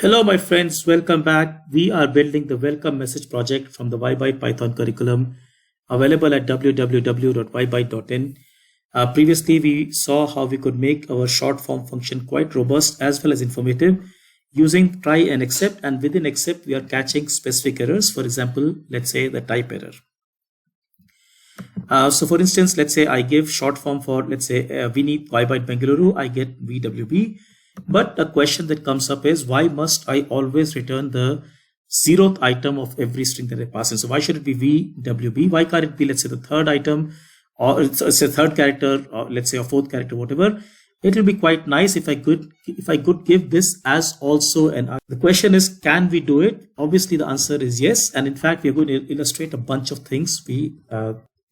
Hello, my friends. Welcome back. We are building the welcome message project from the Why Python curriculum available at www.whybyte.in. Previously, we saw how we could make our short form function quite robust as well as informative using try and except. And within except, we are catching specific errors. For example, let's say the type error. So for instance, let's say I give short form for, let's say we need Whybyte Bengaluru, I get VWB. But a question that comes up is, why must I always return the 0th item of every string that I pass in? So why should it be VWB? Why can't it be, let's say, the third item, or it's a third character, or let's say a fourth character, whatever? It will be quite nice if I could give this as also an arg. The question is, can we do it? Obviously, the answer is yes. And in fact, we are going to illustrate a bunch of things.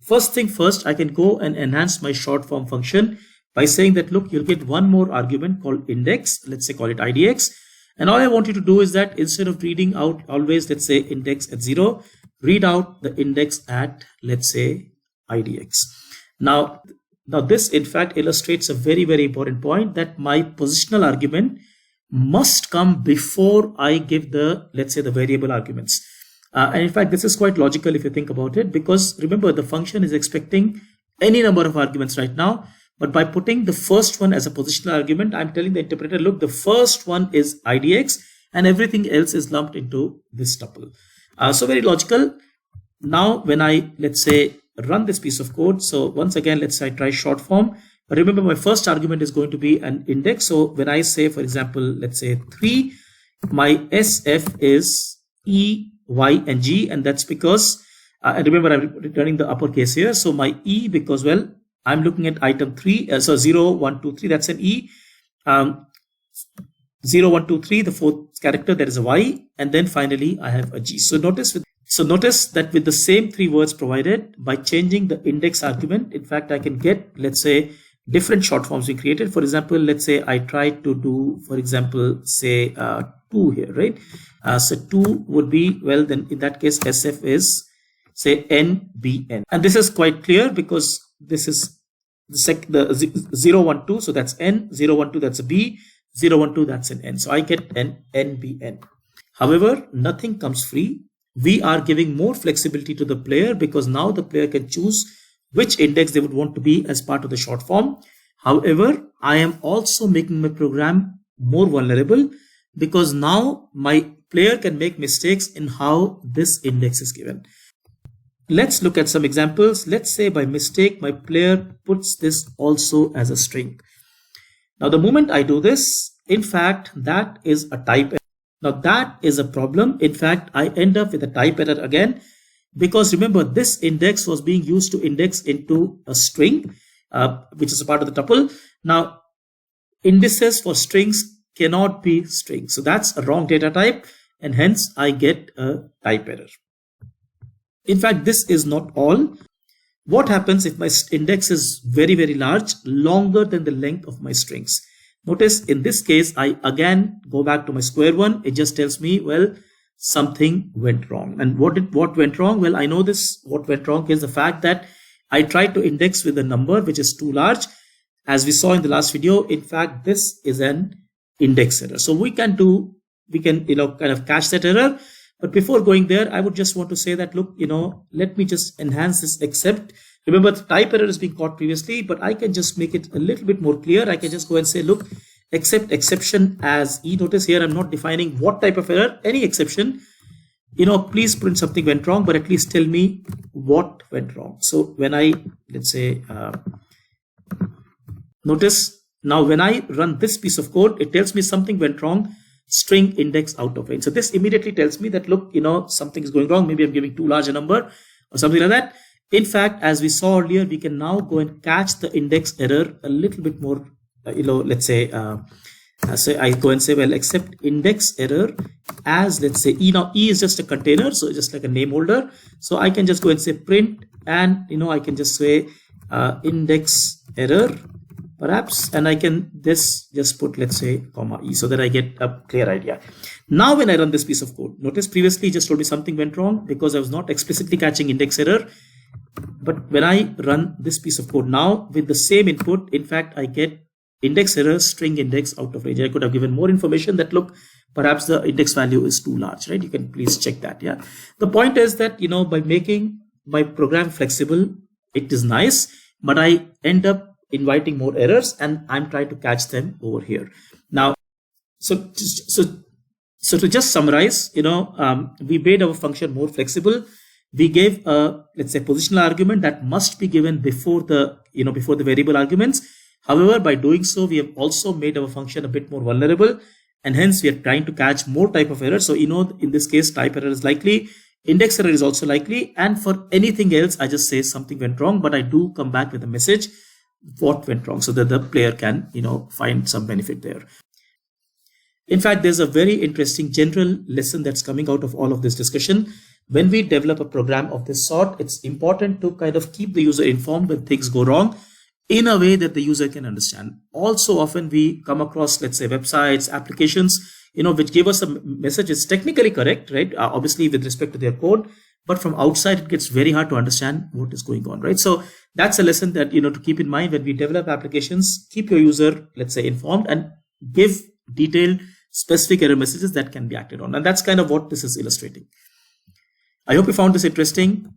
First thing first, I can go and enhance my short form function by saying that, look, you'll get one more argument called index. Let's say call it IDX. And all I want you to do is that instead of reading out always, let's say index at 0, read out the index at, let's say, IDX. Now this in fact illustrates a very, very important point, that my positional argument must come before I give the, let's say, the variable arguments. And in fact, this is quite logical if you think about it, because remember, the function is expecting any number of arguments right now. But by putting the first one as a positional argument, I'm telling the interpreter, look, the first one is IDX and everything else is lumped into this tuple. So very logical. Now, when I, let's say, run this piece of code. So once again, let's say I try short form. But remember, my first argument is going to be an index. So when I say, for example, let's say 3, my SF is E, Y, and G. And that's because, and remember, I'm returning the uppercase here. So my E, because, well, I'm looking at item 3, so 0, 1, 2, 3, that's an E. 0, 1, 2, 3, the fourth character, there is a Y. And then finally, I have a G. So notice that with the same 3 words provided, by changing the index argument, in fact, I can get, let's say, different short forms we created. For example, let's say I try to do, for example, say 2 here, right? So 2 would be, well, then in that case, SF is, say, NBN. And this is quite clear because this is the 0, 1, 2, so that's N, 0, 1, 2, that's a B, 0, 1, 2, that's an N. So I get an NBN. However, nothing comes free. We are giving more flexibility to the player because now the player can choose which index they would want to be as part of the short form. However, I am also making my program more vulnerable because now my player can make mistakes in how this index is given. Let's look at some examples. Let's say by mistake, my player puts this also as a string. Now, the moment I do this, in fact, that is a type error. Now, that is a problem. In fact, I end up with a type error again, because remember, this index was being used to index into a string, which is a part of the tuple. Now, indices for strings cannot be strings. So that's a wrong data type, and hence I get a type error. In fact, this is not all. What happens if my index is very, very large, longer than the length of my strings? Notice in this case, I again go back to my square one. It just tells me, well, something went wrong. And what went wrong? Well, I know this. What went wrong is the fact that I tried to index with a number which is too large. As we saw in the last video, in fact, this is an index error. So we can kind of catch that error. But before going there, I would just want to say that, look, let me just enhance this except. Remember, the type error is being caught previously, but I can just make it a little bit more clear. I can just go and say, look, except exception as E. Notice here, I'm not defining what type of error, any exception. Please print something went wrong, but at least tell me what went wrong. So when I, let's say, notice now when I run this piece of code, it tells me something went wrong. String index out of range. So this immediately tells me that, look, something is going wrong. Maybe I'm giving too large a number or something like that. In fact, as we saw earlier, we can now go and catch the index error a little bit more, let's say, so I go and say, well, except index error as, let's say, E. Now, E is just a container. So it's just like a name holder. So I can just go and say print, and, I can just say index error, perhaps, and I can just put, let's say, comma E, so that I get a clear idea. Now, when I run this piece of code, notice previously just told me something went wrong because I was not explicitly catching index error. But when I run this piece of code now with the same input, in fact, I get index error, string index out of range. I could have given more information that, look, perhaps the index value is too large, right? You can please check that. Yeah. The point is that, by making my program flexible, it is nice, but I end up inviting more errors, and I'm trying to catch them over here. Now, so to just summarize, we made our function more flexible. We gave a, let's say, positional argument that must be given before the variable arguments. However, by doing so, we have also made our function a bit more vulnerable, and hence we are trying to catch more type of errors. So, in this case, type error is likely, index error is also likely, and for anything else, I just say something went wrong, but I do come back with a message what went wrong so that the player can, find some benefit there. In fact, there's a very interesting general lesson that's coming out of all of this discussion. When we develop a program of this sort, it's important to kind of keep the user informed when things go wrong in a way that the user can understand. Also, often we come across, let's say, websites, applications, which give us a message. It's technically correct, right? Obviously, with respect to their code, but from outside, it gets very hard to understand what is going on, right? So that's a lesson that, to keep in mind when we develop applications. Keep your user, let's say, informed, and give detailed, specific error messages that can be acted on. And that's kind of what this is illustrating. I hope you found this interesting.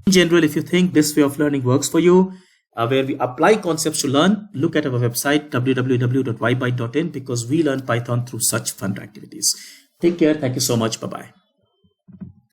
In general, if you think this way of learning works for you, where we apply concepts to learn, look at our website, www.ybyte.in, because we learn Python through such fun activities. Take care. Thank you so much. Bye-bye.